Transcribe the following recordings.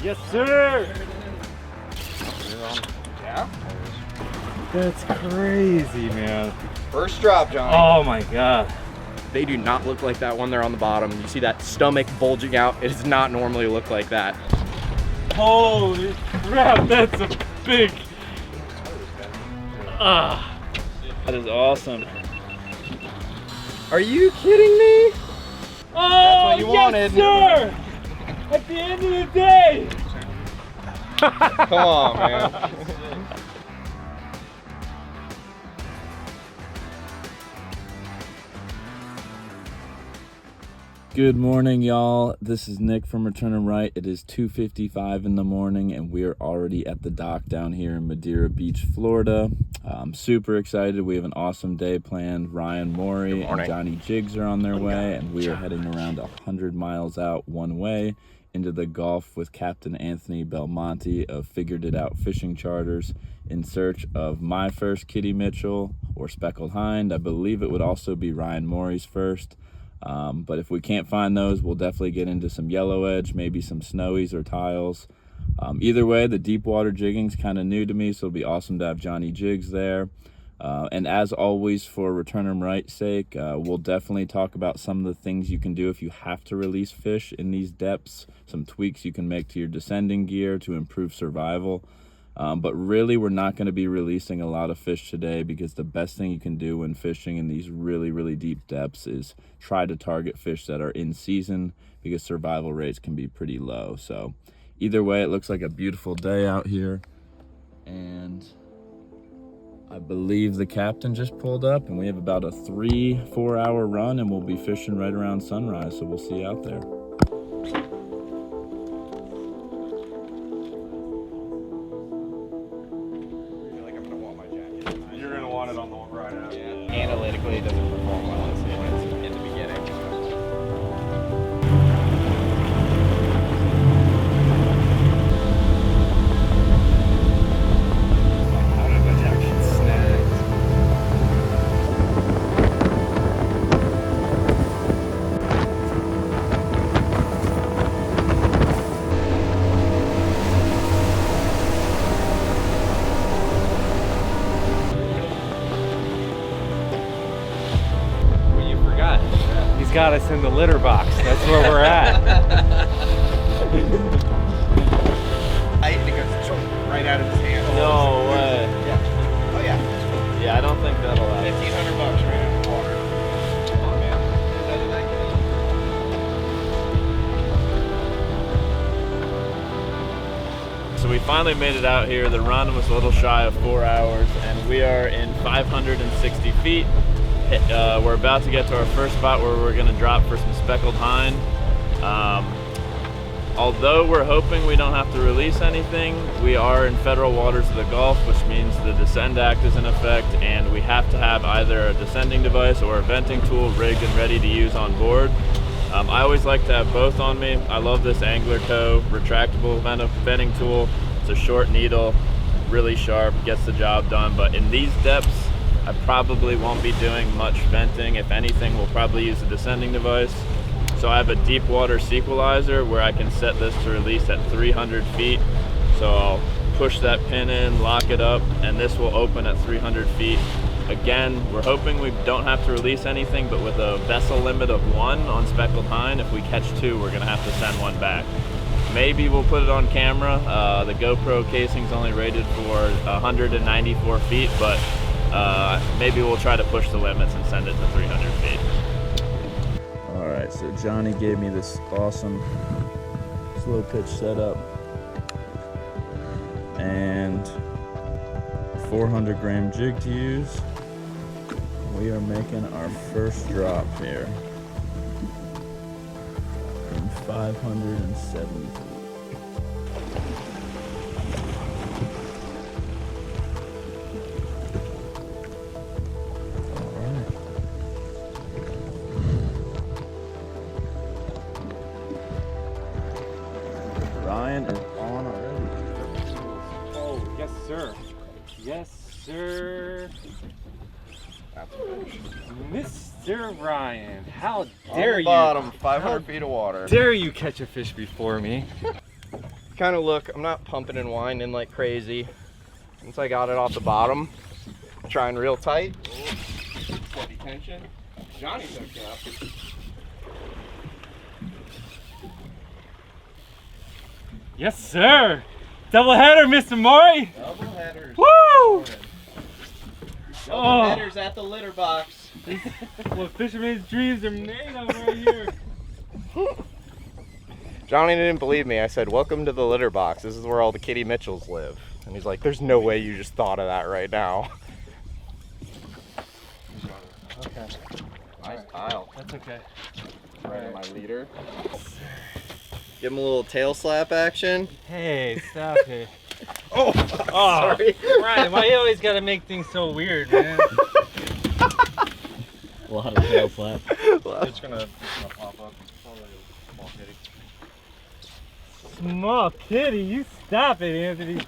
Yes, sir. Yeah? That's crazy, man. First drop, Johnny. Oh my God. They do not look like that when they're on the bottom. You see that stomach bulging out? It does not normally look like that. Holy crap, that's a big. That is awesome. Are you kidding me? Oh, That's what you wanted. Sir! At the end of the day. Come on, man. Good morning, y'all. This is Nick from Return and Right. It is 2:55 in the morning, and we are already at the dock down here in Madeira Beach, Florida. I'm super excited. We have an awesome day planned. Ryan, Morie, and Johnny Jigs are on their way, and we are heading around 100 miles out one way into the Gulf with Captain Anthony Belmonte of Figured It Out Fishing Charters in search of my first Kitty Mitchell or speckled hind. I believe it would also be Ryan Morie's first. But if we can't find those, we'll definitely get into some yellowedge, maybe some snowies or tiles. Either way, the deep water jigging's kind of new to me, so it'll be awesome to have Johnny Jigs there. And as always, for Return 'em Right's sake, we'll definitely talk about some of the things you can do if you have to release fish in these depths, some tweaks you can make to your descending gear to improve survival. But really, we're not going to be releasing a lot of fish today because the best thing you can do when fishing in these really, really deep depths is try to target fish that are in season because survival rates can be pretty low. So either way, it looks like a beautiful day out here. And I believe the captain just pulled up, and we have about a 3-4 hour run, and we'll be fishing right around sunrise. So we'll see you out there. Analytically, it doesn't perform well when it's in the beginning. How did my jacket snag? Got us in the litter box. That's where we're at. It goes right out of his hand. No way. Yeah. Oh yeah. Yeah, I don't think that'll happen. $1,500 right out of the water. Come on, man. So we finally made it out here. The run was a little shy of 4 hours, and we are in 560 feet. We're about to get to our first spot where we're going to drop for some speckled hind. Although we're hoping we don't have to release anything, we are in federal waters of the Gulf, which means the Descend Act is in effect, and we have to have either a descending device or a venting tool rigged and ready to use on board. I always like to have both on me. I love this Angler Co. retractable venting tool. It's a short needle, really sharp, gets the job done, but in these depths, I probably won't be doing much venting. If anything, we'll probably use a descending device. So I have a deep water sequelizer where I can set this to release at 300 feet. So I'll push that pin in, lock it up, and this will open at 300 feet. Again, we're hoping we don't have to release anything, but with a vessel limit of 1 on speckled hind, if we catch 2, we're gonna have to send 1 back. Maybe we'll put it on camera. The GoPro casing's only rated for 194 feet, but maybe we'll try to push the limits and send it to 300 feet. All right, so Johnny gave me this awesome slow pitch setup and 400 gram jig to use. We are making our first drop here in 570 feet. Ryan is on already. Oh, yes, sir. Yes, sir. Mr. Ryan, how dare you? Bottom, 500 feet of water. Dare you catch a fish before me? kind of look, I'm not pumping and winding like crazy. Once I got it off the bottom, trying real tight. Steady tension. Johnny's hooked up. Yes, sir. Double header, Mr. Morie. Double headers. Woo! Double headers at the litter box. What fisherman's dreams are made of right here. Johnny didn't believe me. I said, welcome to the litter box. This is where all the Kitty Mitchells live. And he's like, there's no way you just thought of that right now. Okay. Nice tile. That's okay. Right in my leader. Give him a little tail slap action. Hey, stop it. Oh, sorry. Ryan, why you always gotta make things so weird, man? A lot of tail slap. It's gonna pop up. It's probably a small kitty. Small kitty, you stop it, Anthony.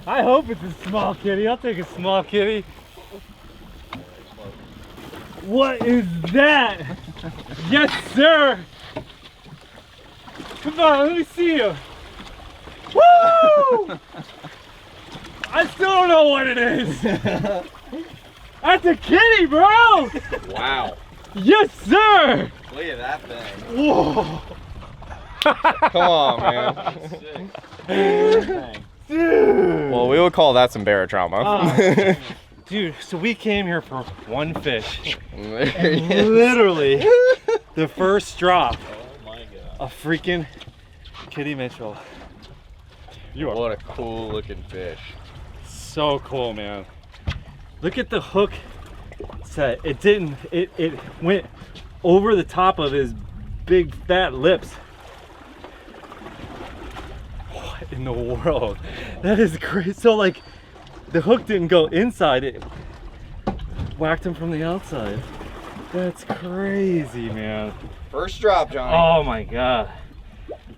I hope it's a small kitty. I'll take a small kitty. What is that? Yes, sir. Come on, let me see you. Woo! I still don't know what it is. That's a kitty, bro. Wow. Yes, sir. Look at that thing. Whoa. Come on, man. Dude. Well, we would call that some barotrauma. Dude, so we came here for one fish. There he And is. literally, the first drop, Oh my god. a freaking Kitty Mitchell. You are What a cool looking fish. so cool, man. Look at the hook set. It didn't, it went over the top of his big fat lips. What in the world? That is crazy. So like, the hook didn't go inside, it whacked him from the outside. That's crazy, man. First drop, Johnny. Oh my god.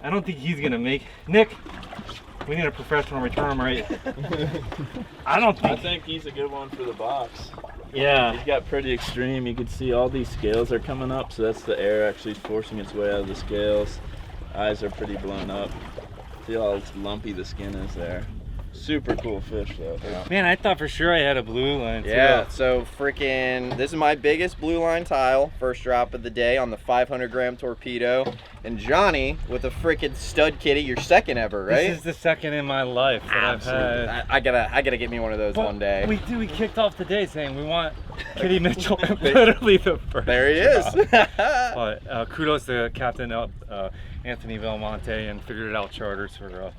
I don't think he's gonna make. Nick, we need a professional return rate. I think he's a good one for the box. Yeah. He's got pretty extreme. You can see all these scales are coming up, so that's the air actually forcing its way out of the scales. Eyes are pretty blown up. See how lumpy the skin is there. Super cool fish though. Man, I thought for sure I had a blue line too. Yeah, so freaking, this is my biggest blue line tile, first drop of the day on the 500-gram torpedo. And Johnny with a freaking stud kitty, your second ever, right? This is the second in my life that Absolutely. I've had. I gotta get me one of those But one day. We kicked off the day saying we want Kitty Mitchell, and literally the first. There he is. But kudos to Captain Anthony Belmonte and Figured It Out Charters for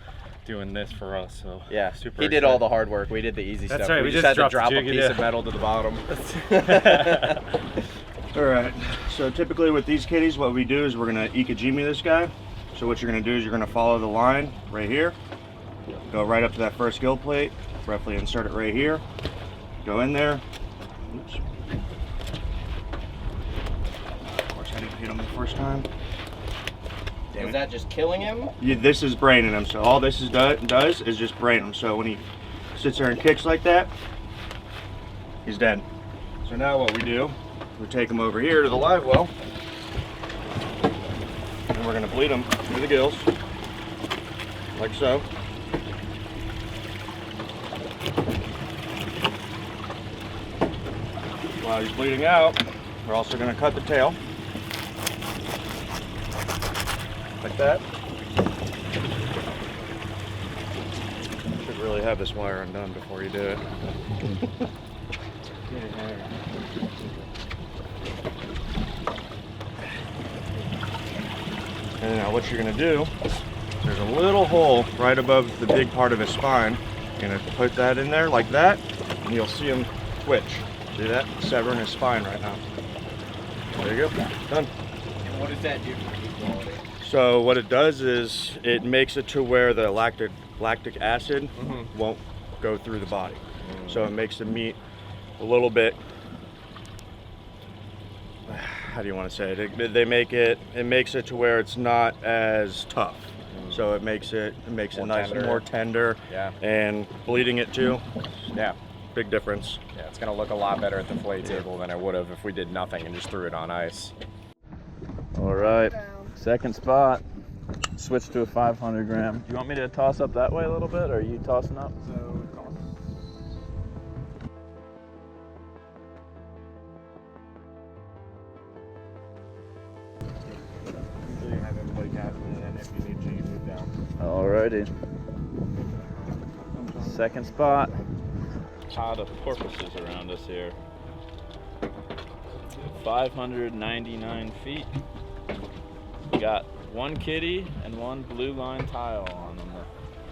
doing this for us. So Yeah, super he did all the hard work. We did the easy That's stuff. right, We we just just had to dropped drop the a jig, piece yeah. of metal to the bottom. All right, so typically with these kitties, what we do is we're gonna ikejime this guy. So what you're gonna do is you're gonna follow the line right here, go right up to that first gill plate, roughly insert it right here, go in there. Oops. Of course, I didn't hit him the first time. Damn Was it. that just killing him? Yeah, this is braining him, so all this does is just brain him. So when he sits there and kicks like that, he's dead. So now what we do, we take him over here to the live well, and we're gonna bleed him through the gills, like so. While he's bleeding out, we're also gonna cut the tail, like that. Should really have this wire undone before you do it. And now what you're gonna do, there's a little hole right above the big part of his spine. You're gonna put that in there like that, and you'll see him twitch. See that? Severing his spine right now. There you go, done. And what does that do for meat quality? So what it does is it makes it to where the lactic acid won't go through the body. So it makes the meat a little bit, how do you want to say it? It makes it to where it's not as tough. So it makes it More nice tender. and more tender. Yeah. And bleeding it too, Yeah. big difference. Yeah, it's gonna look a lot better at the fillet table than it would have if we did nothing and just threw it on ice. All right, second spot. switch to a 500 gram. Do you want me to toss up that way a little bit, or are you tossing up? So you have everybody casting, and then if you need to, you move down. Alrighty. Second spot. Pot of porpoises around us here. 599 feet. We got one kitty and one blue line tile on them.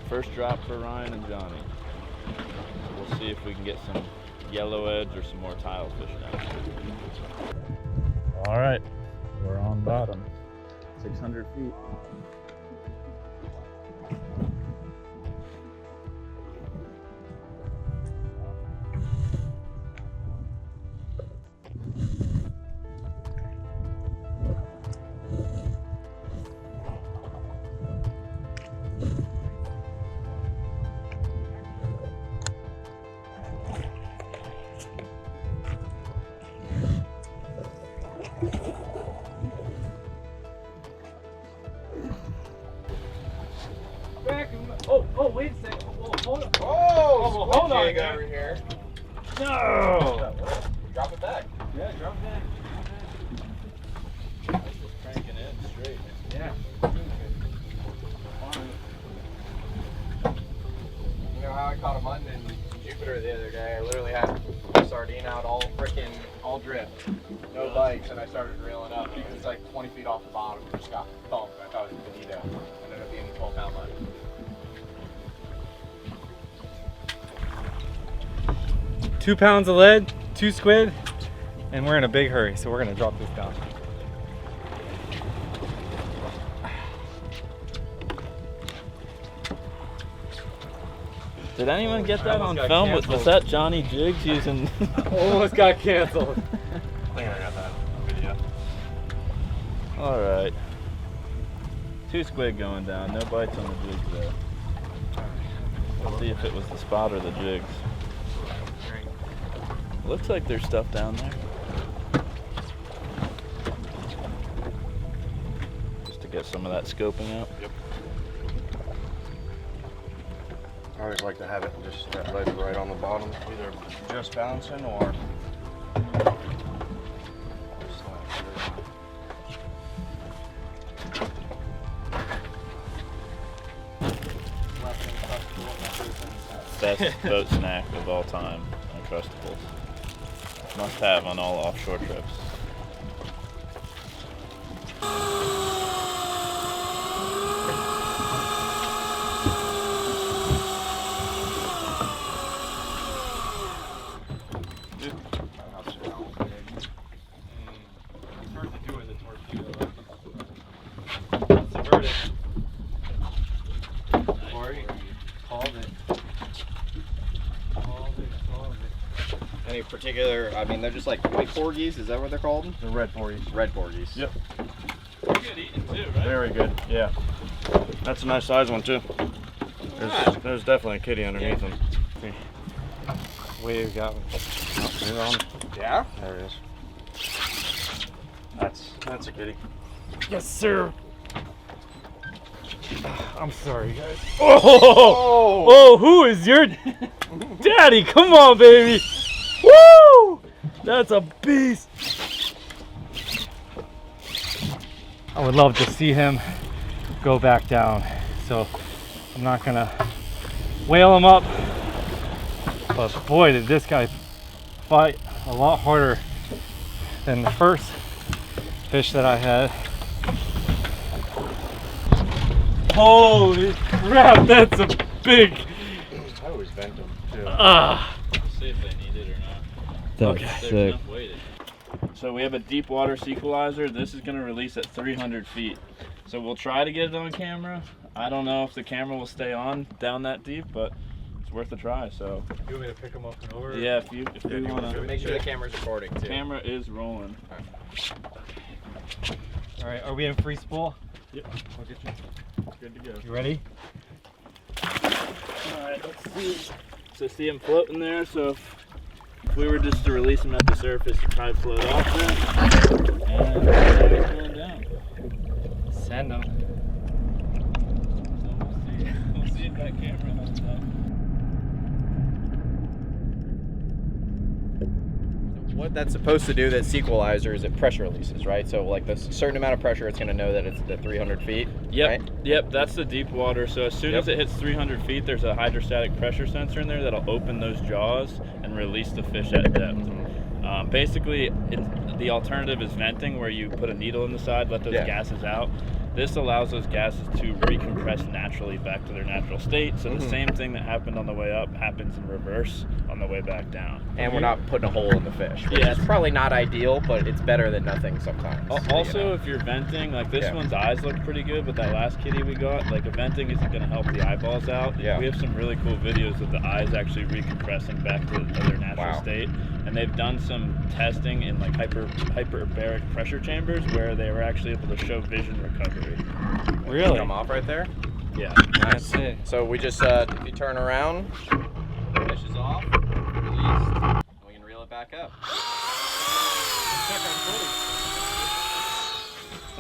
First drop for Ryan and Johnny. So we'll see if we can get some yellowedge or some more tilefish down. All right, we're on bottom. 600 feet. Oh, wait a second. Hold on. Oh, hold on, jig man. over here. No! Drop it back. Yeah, drop it Just cranking in straight. Yeah. You know how I caught a mutton in Jupiter the other day? I literally had a sardine out all drift. No bites, and I started reeling up. And it was like 20 feet off the bottom. Just got bumped. I thought it was a bonito. Ended up being a 12-pound mutton. $2 pounds of lead, 2 squid, and we're in a big hurry, so we're gonna drop this down. Did anyone get that on film? Was that Johnny Jigs using? Almost got canceled. I think I got that on video. All right. 2 squid going down. No bites on the jigs though. Let's see if it was the spot or the jigs. Looks like there's stuff down there. Just to get some of that scoping out. Yep. I always like to have it just that ledge right on the bottom, either just bouncing or Best boat snack of all time, Uncrustables. Must have on all offshore trips. Any particular, I mean, they're just like white porgies, is that what they're called? the red porgies. Red porgies. Yep. Good eating too, right? Very good. Yeah. That's a nice size one too. There's definitely a kitty underneath them. Wave got one. Yeah? There it is. That's a kitty. Yes, sir. I'm sorry, guys. Oh, who is your daddy? Come on, baby. Woo! That's a beast. I would love to see him go back down. So I'm not gonna whale him up. But boy, did this guy fight a lot harder than the first fish that I had. Holy crap, that's a big. I always bent them too. We'll see if they need it or not. Okay, There's sick. enough weight. So we have a deep water sequelizer. This is going to release at 300 feet. So we'll try to get it on camera. I don't know if the camera will stay on down that deep, but it's worth a try. So You want me to pick him up and over? yeah, if you want to. Make sure the camera's recording too. Camera is rolling. All right, are we in free spool? Yep. I'll get you. Good to go. You ready? Alright, let's see. So see him floating there, so if we were just to release him at the surface, he'd probably float off there. And now he's going down. Send him. We'll see if that camera holds up. What that's supposed to do, that sequelizer, is it pressure releases, right? So like this certain amount of pressure, it's going to know that it's the 300 feet. Yep, right? yep, that's the deep water. So as soon as it hits 300 feet, there's a hydrostatic pressure sensor in there that'll open those jaws and release the fish at depth. Basically, the alternative is venting, where you put a needle in the side, let those gases out. This allows those gases to recompress naturally back to their natural state. So the same thing that happened on the way up happens in reverse on the way back down. And we're not putting a hole in the fish, which is probably not ideal, but it's better than nothing sometimes. Also, if you're venting, like this one's eyes look pretty good, but that last kitty we got, like a venting isn't going to help the eyeballs out. Yeah. We have some really cool videos of the eyes actually recompressing back to their natural state. And they've done some testing in like hyperbaric pressure chambers where they were actually able to show vision recovery. Really? Come off right there? Yeah. Nice. So we just, if you turn around, fish is off, released, and we can reel it back up.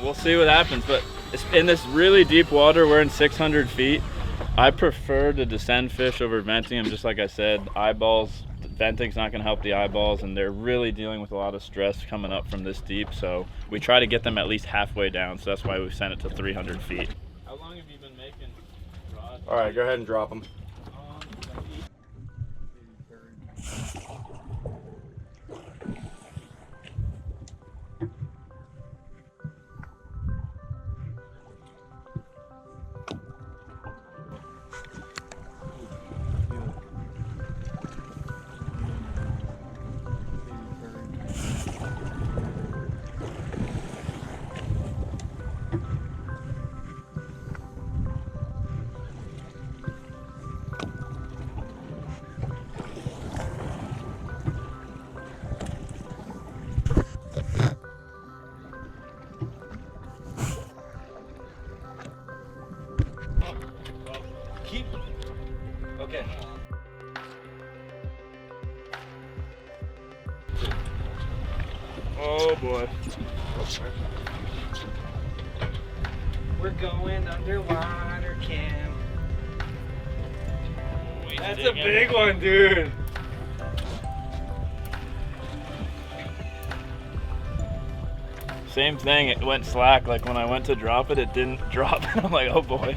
We'll see what happens, but in this really deep water, we're in 600 feet. I prefer to descend fish over venting them, just like I said. Eyeballs, venting's not going to help the eyeballs, and they're really dealing with a lot of stress coming up from this deep, so we try to get them at least halfway down, so that's why we sent it to 300 feet. How long have you been making rods? All right, go ahead and drop them. Okay. Oh boy. We're going underwater, Cam. That's a big one, dude. Same thing, it went slack. Like when I went to drop it, it didn't drop. I'm like, oh boy.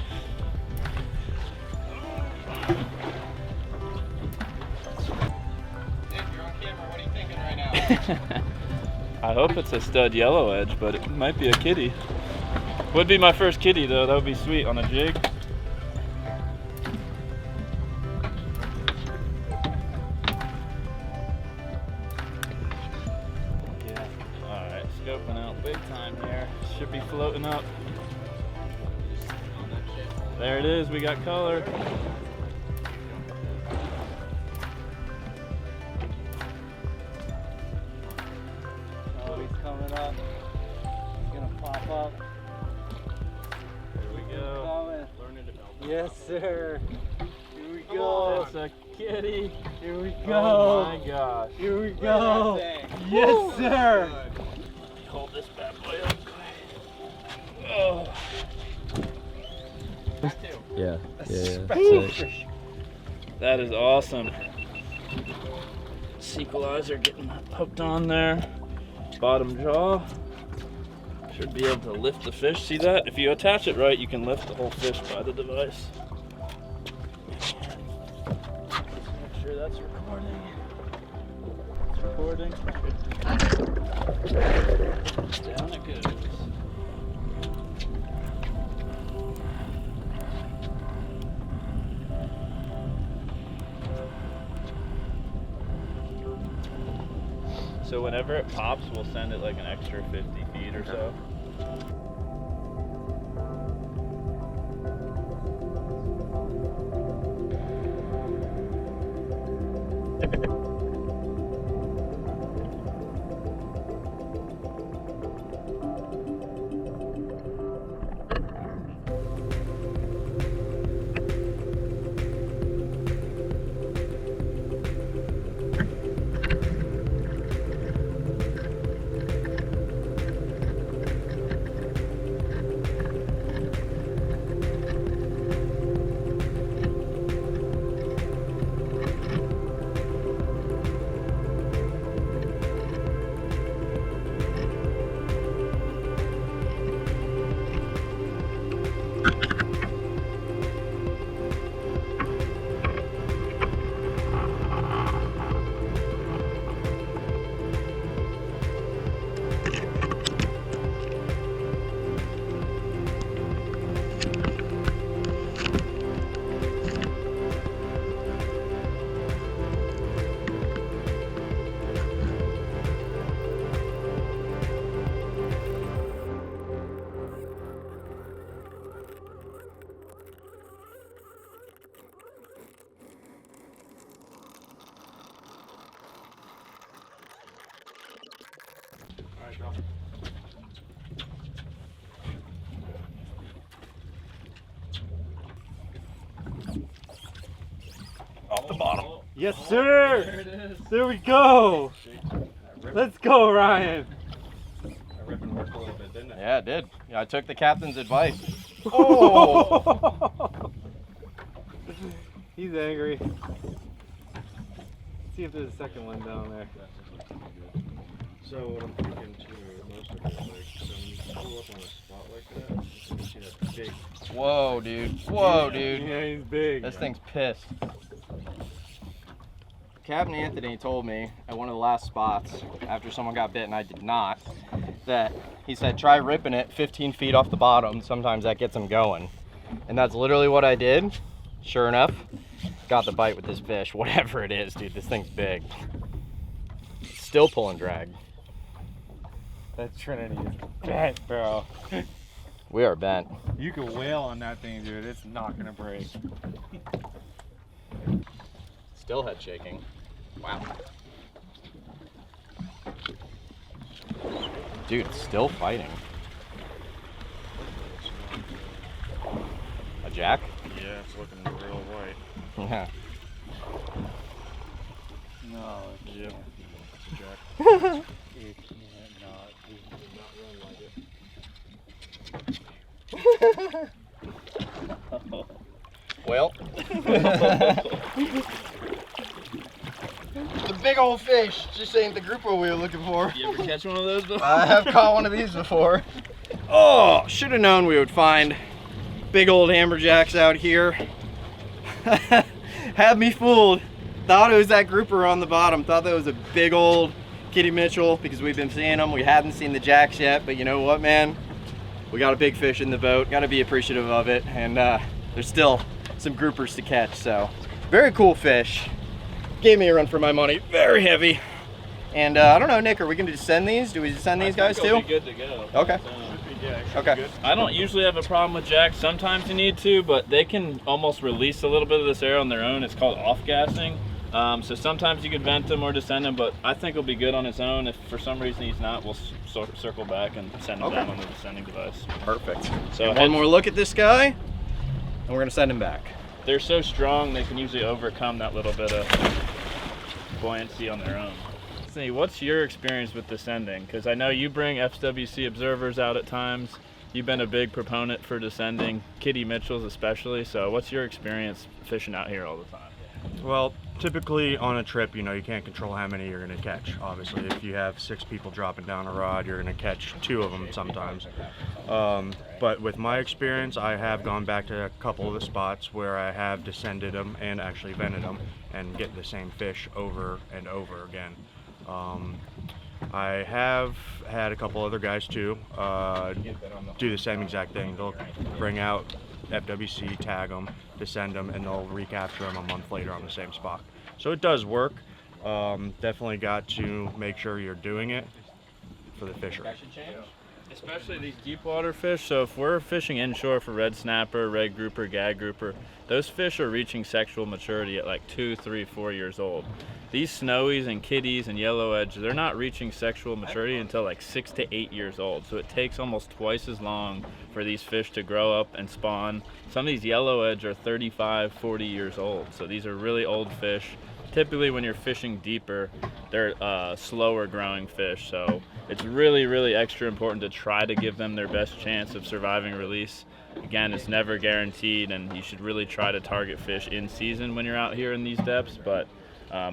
I hope it's a stud yellow edge, but it might be a kitty. Would be my first kitty though, that would be sweet on a jig. Yeah, alright, scoping out big time here. Should be floating up. There it is, we got color. Coming up. It's gonna pop up. Here we go. Yes, sir. Here we go. That's a kitty. Here we go. Oh my gosh. Here we go. Yes, sir. Hold this bad boy up. Oh. Yeah. That is awesome. Sequelizer getting hooked on there. Bottom jaw. Should be able to lift the fish. See that? If you attach it right, you can lift the whole fish by the device. Make sure that's recording. It's recording. Down it goes. So whenever it pops, we'll send it like an extra 50 feet or so. Off the bottom. Yes, sir. There we go. Let's go, Ryan. Ripping worked a little bit, didn't it? Yeah, it did. Yeah, I took the captain's advice. Oh! He's angry. Let's see if there's a second one down there. So what I'm thinking too, most of it, like, so when you pull up on a spot like that, you see that big. Whoa, dude. Whoa, dude. Yeah, he's big. This thing's pissed. Captain Anthony told me at one of the last spots, after someone got bit and I did not, that he said try ripping it 15 feet off the bottom. Sometimes that gets them going. And that's literally what I did. Sure enough, got the bite with this fish, whatever it is, dude. This thing's big. Still pulling drag. That Trinity is bent, bro. We are bent. You can wail on that thing, dude. It's not gonna break. Still head shaking. Wow. Dude, it's still fighting. A jack? Yeah, it's looking real white. Yeah. No. Yep. It's a jack. It can't not. It does not run like it. Well. The big old fish just ain't the grouper we were looking for. You ever catch one of those before? I have caught one of these before. Oh, should have known we would find big old amberjacks out here. Had me fooled. Thought it was that grouper on the bottom. Thought that was a big old Kitty Mitchell because we've been seeing them. We hadn't seen the jacks yet, but you know what, man? We got a big fish in the boat. Got to be appreciative of it, and there's still some groupers to catch. So, very cool fish. Gave me a run for my money. Very heavy. And I don't know, Nick, are we going to send these? Do we send these guys too? Be good to go. Okay. Okay. I don't usually have a problem with jacks. Sometimes you need to, but they can almost release a little bit of this air on their own. It's called off-gassing. So sometimes you could vent them or descend him, but I think he'll be good on his own. If for some reason he's not, we'll circle back and send him down on the descending device. Perfect. So one more look at this guy, and we're going to send him back. They're so strong, they can usually overcome that little bit of buoyancy on their own. See, what's your experience with descending? Because I know you bring FWC observers out at times. You've been a big proponent for descending, Kitty Mitchells especially. So what's your experience fishing out here all the time? Well, typically on a trip, you know, you can't control how many you're going to catch. Obviously, if you have 6 people dropping down a rod, you're going to catch 2 of them sometimes. But with my experience, I have gone back to a couple of the spots where I have descended them and actually vented them and get the same fish over and over again. I have had a couple other guys too do the same exact thing. They'll bring out FWC, tag them, descend them, and they'll recapture them a month later on the same spot. So it does work. Definitely got to make sure you're doing it for the fishery. Especially these deep water fish. So if we're fishing inshore for red snapper, red grouper, gag grouper, those fish are reaching sexual maturity at like 2, 3, 4 years old. These snowies and kitties and yellowedge, they're not reaching sexual maturity until like 6 to 8 years old. So it takes almost twice as long for these fish to grow up and spawn. Some of these yellowedge are 35, 40 years old. So these are really old fish. Typically when you're fishing deeper, they're slower growing fish. So it's really, really extra important to try to give them their best chance of surviving release. Again, it's never guaranteed, and you should really try to target fish in season when you're out here in these depths, but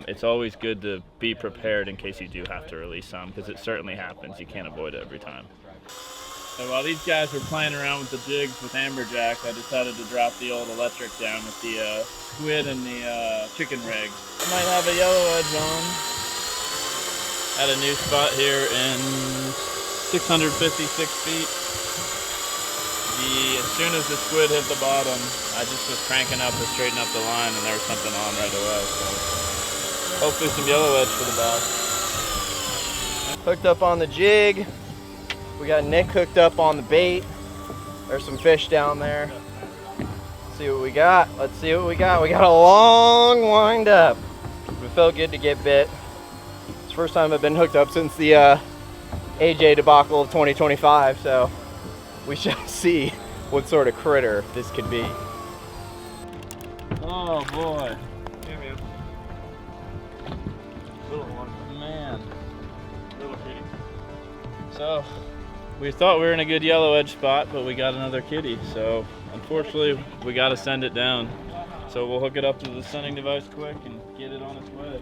it's always good to be prepared in case you do have to release some, because it certainly happens. You can't avoid it every time. So while these guys were playing around with the jigs with amberjack, I decided to drop the old electric down with the squid and the chicken rigs. I might have a yellowedge on at a new spot here in 656 feet. As soon as the squid hit the bottom, I just was cranking up to straighten up the line, and there was something on right away. So hopefully some yellowedge for the boss. Hooked up on the jig. We got Nick hooked up on the bait. There's some fish down there. Let's see what we got. Let's see what we got. We got a long wind up. It felt good to get bit. It's the first time I've been hooked up since the AJ debacle of 2025, so we shall see what sort of critter this could be. Oh boy. Yeah, man. Little one. Man. Little kitty. So, we thought we were in a good yellow edge spot, but we got another kitty. So, unfortunately, we got to send it down. So we'll hook it up to the sending device quick and get it on its way.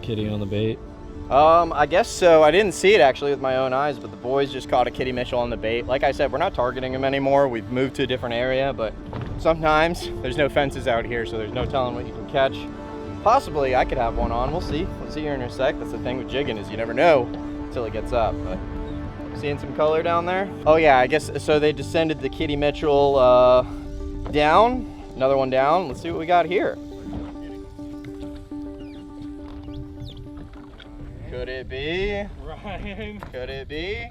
Kitty on the bait. I guess so. I didn't see it actually with my own eyes, but the boys just caught a kitty Mitchell on the bait. Like I said, we're not targeting him anymore. We've moved to a different area, but sometimes there's no fences out here, so there's no telling what you can catch. Possibly I could have one on. We'll see. We'll see here in a sec. That's the thing with jigging, is you never know until it gets up. But seeing some color down there? Oh yeah, I guess so. They descended the kitty Mitchell down. Another one down. Let's see what we got here. Could it be? Ryan. Could it be?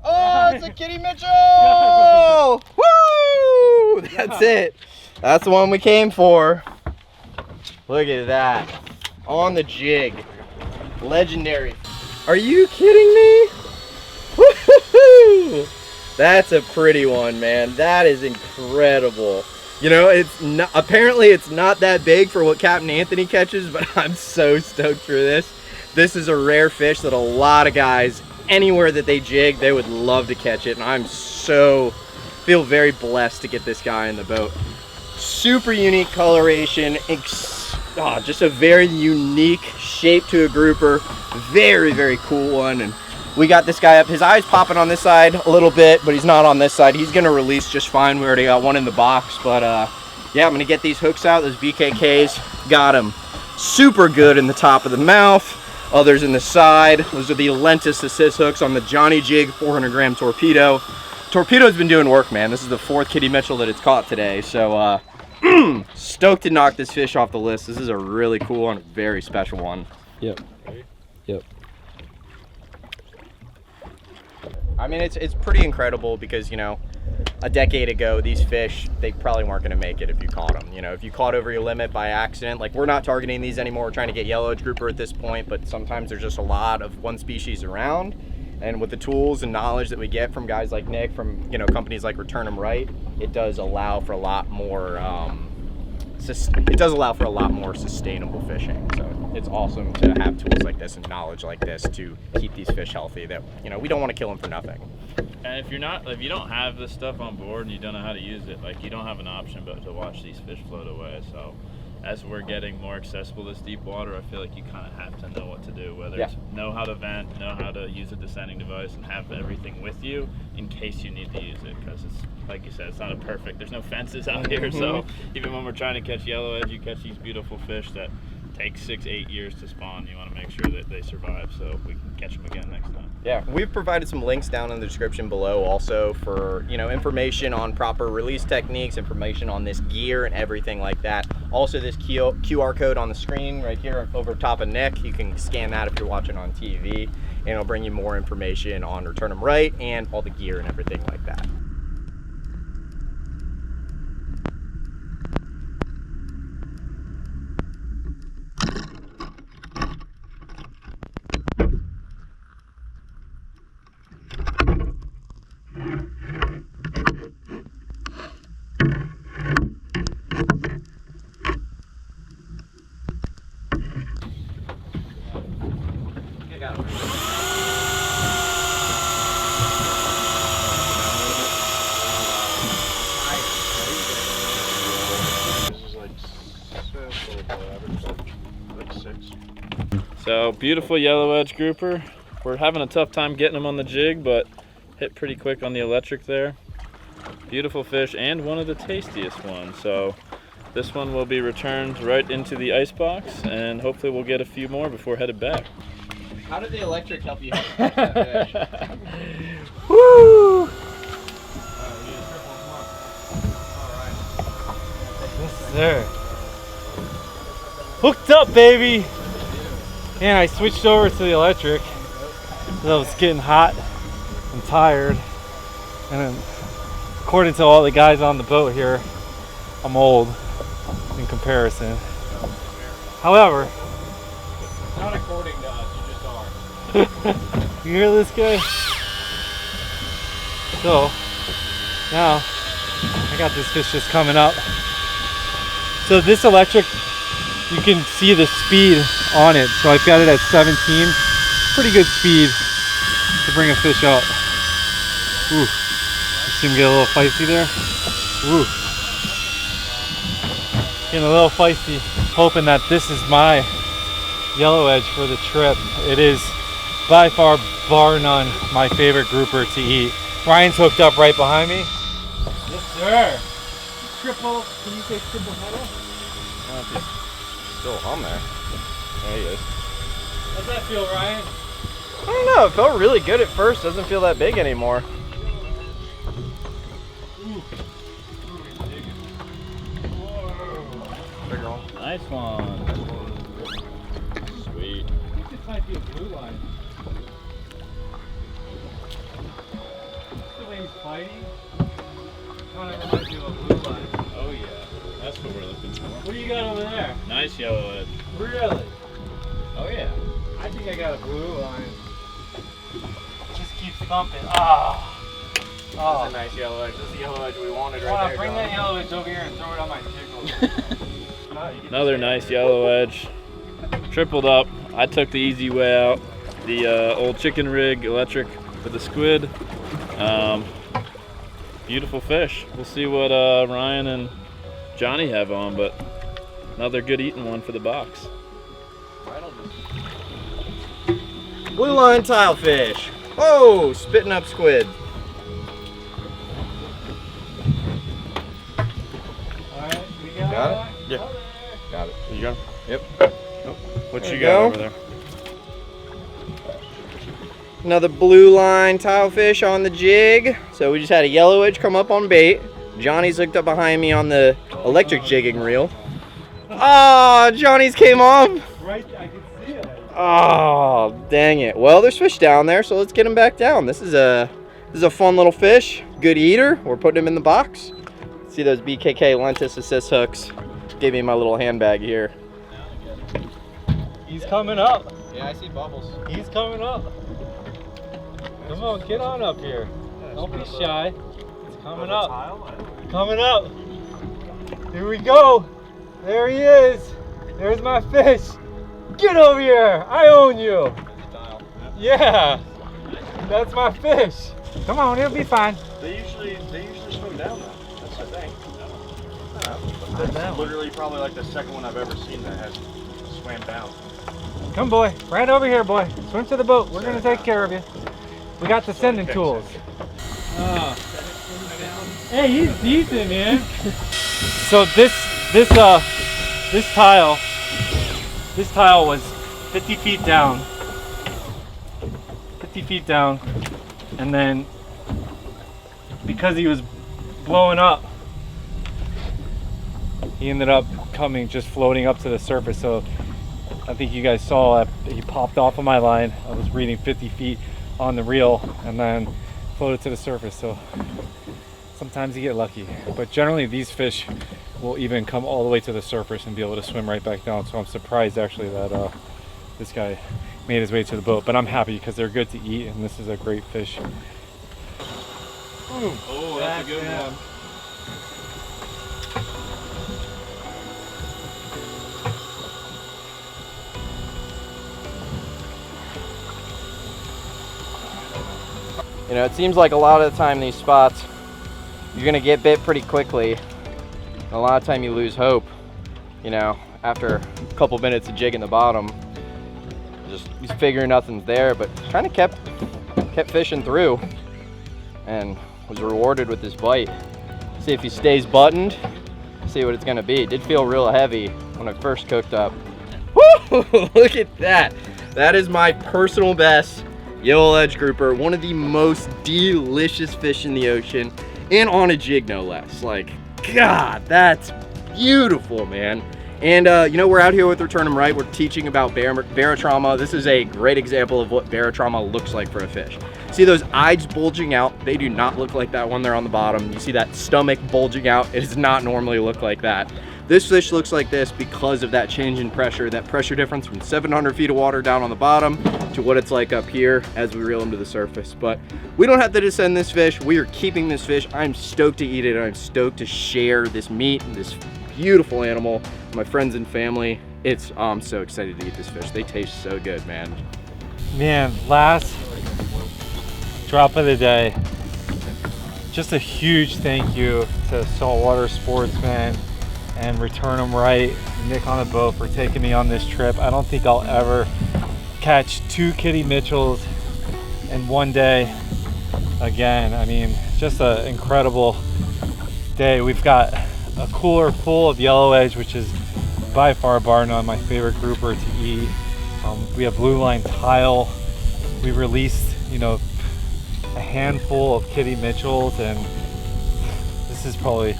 Oh, it's a kitty Mitchell! Woo! That's it. That's the one we came for. Look at that. On the jig. Legendary. Are you kidding me? Woo-hoo-hoo! That's a pretty one, man. That is incredible. You know, it's not, apparently it's not that big for what Captain Anthony catches, but I'm so stoked for this. This is a rare fish that a lot of guys, anywhere that they jig, they would love to catch it. And I'm feel very blessed to get this guy in the boat. Super unique coloration, just a very unique shape to a grouper. Very, very cool one. And we got this guy up. His eye's popping on this side a little bit, but he's not on this side. He's gonna release just fine. We already got one in the box, but yeah, I'm gonna get these hooks out, those BKKs. Got him super good in the top of the mouth. Others in the side. Those are the Lentis assist hooks on the Johnny Jig 400-gram torpedo. Torpedo's been doing work, man. This is the 4th kitty Mitchell that it's caught today. So stoked to knock this fish off the list. This is a really cool one, a very special one. Yep. Yep. I mean, it's pretty incredible because, you know, a decade ago, these fish, they probably weren't going to make it if you caught them. You know, if you caught over your limit by accident, like we're not targeting these anymore. We're trying to get yellow edge grouper at this point, but sometimes there's just a lot of one species around. And with the tools and knowledge that we get from guys like Nick, from, you know, companies like Return 'em Right, it does allow for a lot more, sustainable fishing. So it's awesome to have tools like this and knowledge like this to keep these fish healthy. That, you know, we don't want to kill them for nothing. And if you don't have this stuff on board and you don't know how to use it, like, you don't have an option but to watch these fish float away. So as we're getting more accessible to this deep water, I feel like you kind of have to know what to do, whether it's know how to vent, know how to use a descending device, and have everything with you in case you need to use it, because it's, like you said, it's not a perfect, there's no fences out here. So even when we're trying to catch yellow edge, you catch these beautiful fish that take 6-8 years to spawn. You want to make sure that they survive so we can catch them again next time. Yeah, we've provided some links down in the description below also for, you know, information on proper release techniques, information on this gear and everything like that. Also this QR code on the screen right here over top of Nick, you can scan that if you're watching on TV, and it'll bring you more information on Return 'em Right and all the gear and everything like that. So beautiful yellow edge grouper. We're having a tough time getting them on the jig, but hit pretty quick on the electric there. Beautiful fish and one of the tastiest ones. So this one will be returned right into the ice box, and hopefully we'll get a few more before headed back. How did the electric help you catch that fish? Woo! Yes, sir. Hooked up, baby! And I switched over to the electric. So I was getting hot and tired. And then, according to all the guys on the boat here, I'm old in comparison. However, Not according to us, you just are. you hear this guy? So now I got this fish just coming up. So this electric, you can see the speed on it. So I've got it at 17. Pretty good speed to bring a fish up. Ooh, you see him get a little feisty there? Ooh. Getting a little feisty. Hoping that this is my yellow edge for the trip. It is by far, bar none, my favorite grouper to eat. Ryan's hooked up right behind me. Yes, sir. Triple, can you say triple header? Still on there. There he is. How's that feel, Ryan? I don't know, it felt really good at first. Doesn't feel that big anymore. Bigger one. Nice one. Sweet. I think this might be a blue line. The way he's fighting. It might be a blue line. Oh yeah, that's what we're looking for. What do you got over there? Nice yellow edge. Really? Oh yeah. I think I got a blue line. Just keeps thumping. Ah. That's a nice yellow edge. That's the yellow edge we wanted right Wow, there. bring John. that yellow edge over here and throw it on my jiggles. Another nice yellow edge. Tripled up. I took the easy way out. The old chicken rig electric with the squid. Beautiful fish. We'll see what Ryan and Johnny have on, but another good eating one for the box. Blue line tilefish. Oh, spitting up squid. Alright, we got Got it? Yeah. Got it. You got him? Yep. What There you you got go. over there? Another blue line tilefish on the jig. So we just had a yellow edge come up on bait. Johnny's hooked up behind me on the electric jigging reel. Ah, Johnny's came off. Right, I can see it. Oh, dang it. Well, there's fish down there, so let's get him back down. This is a fun little fish. Good eater. We're putting him in the box. See those BKK Lentis assist hooks. Gave me my little handbag here. He's coming up. Yeah, I see bubbles. He's coming up. Come on, get on up here. Don't be shy. It's coming up. Coming up. Here we go. There he is. There's my fish. Get over here. I own you. Yeah. That's my fish. Come on, it'll be fine. They usually swim down though. That's the thing. That's literally probably like the second one I've ever seen that has swam down. Come, boy. Right over here, boy. Swim to the boat. We're gonna take care of you. We got the sending tools. Hey, he's decent, man. So this tile This tile was 50 feet down. 50 feet down. And then because he was blowing up, he ended up coming, just floating up to the surface. So I think you guys saw he popped off of my line. I was reading 50 feet on the reel and then floated to the surface. So sometimes you get lucky, but generally these fish will even come all the way to the surface and be able to swim right back down. So I'm surprised actually that this guy made his way to the boat, but I'm happy because they're good to eat and this is a great fish. Oh, that's a good one. You know, it seems like a lot of the time these spots, you're gonna get bit pretty quickly. A lot of time you lose hope, you know, after a couple minutes of jigging the bottom. Just figuring nothing's there, but kind of kept fishing through and was rewarded with this bite. See if he stays buttoned, see what it's gonna be. It did feel real heavy when I first cooked up. Woo! Look at that. That is my personal best yellowedge grouper, one of the most delicious fish in the ocean, and on a jig no less. Like, God, that's beautiful, man. And you know, we're out here with Return 'em Right. We're teaching about barotrauma. This is a great example of what barotrauma looks like for a fish. See those eyes bulging out? They do not look like that when they're on the bottom. You see that stomach bulging out? It does not normally look like that. This fish looks like this because of that change in pressure, that pressure difference from 700 feet of water down on the bottom to what it's like up here as we reel him to the surface. But we don't have to descend this fish. We are keeping this fish. I'm stoked to eat it. I'm stoked to share this meat and this beautiful animal with my friends and family. I'm so excited to eat this fish. They taste so good, man. Man, last drop of the day. Just a huge thank you to Saltwater Sportsman and Return 'em Right, Nick on the boat, for taking me on this trip. I don't think I'll ever catch 2 Kitty Mitchells in one day again. I mean, just an incredible day. We've got a cooler full of yellowedge, which is by far bar none my favorite grouper to eat. We have blue line tile. We released, you know, a handful of Kitty Mitchells, and this is probably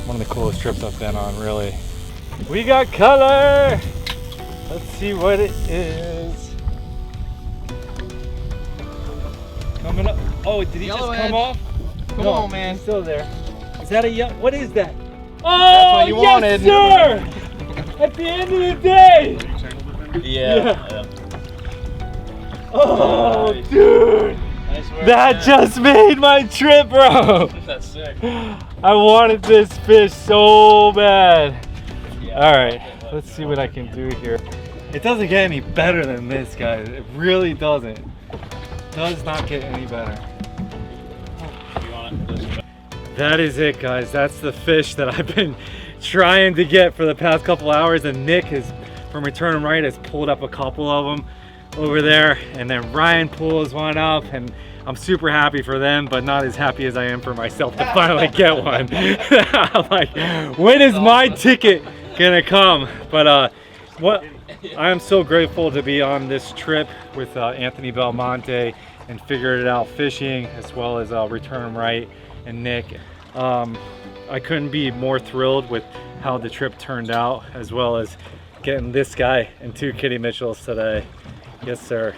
one of the coolest trips I've been on, really. We got color! Let's see what it is. Coming up. Oh, did he just come off? Come on, man. He's still there. Is that a yellow? What is that? Oh, that's what you wanted. Sir! At the end of the day! Yeah. Oh, nice. Dude! Nice work, That man. just made my trip, bro! That's sick. I wanted this fish so bad. All right, let's see what I can do here. It doesn't get any better than this, guys. It really doesn't. Does not get any better. That is it, guys. That's the fish that I've been trying to get for the past couple hours, and Nick from Return 'em Right has pulled up a couple of them over there, and then Ryan pulls one up, and I'm super happy for them, but not as happy as I am for myself to finally get one. I'm like, when is my ticket gonna come? But what I am so grateful to be on this trip with Anthony Belmonte and figured it out fishing, as well as Return 'em Right and Nick. I couldn't be more thrilled with how the trip turned out, as well as getting this guy and 2 Kitty Mitchells today. Yes, sir.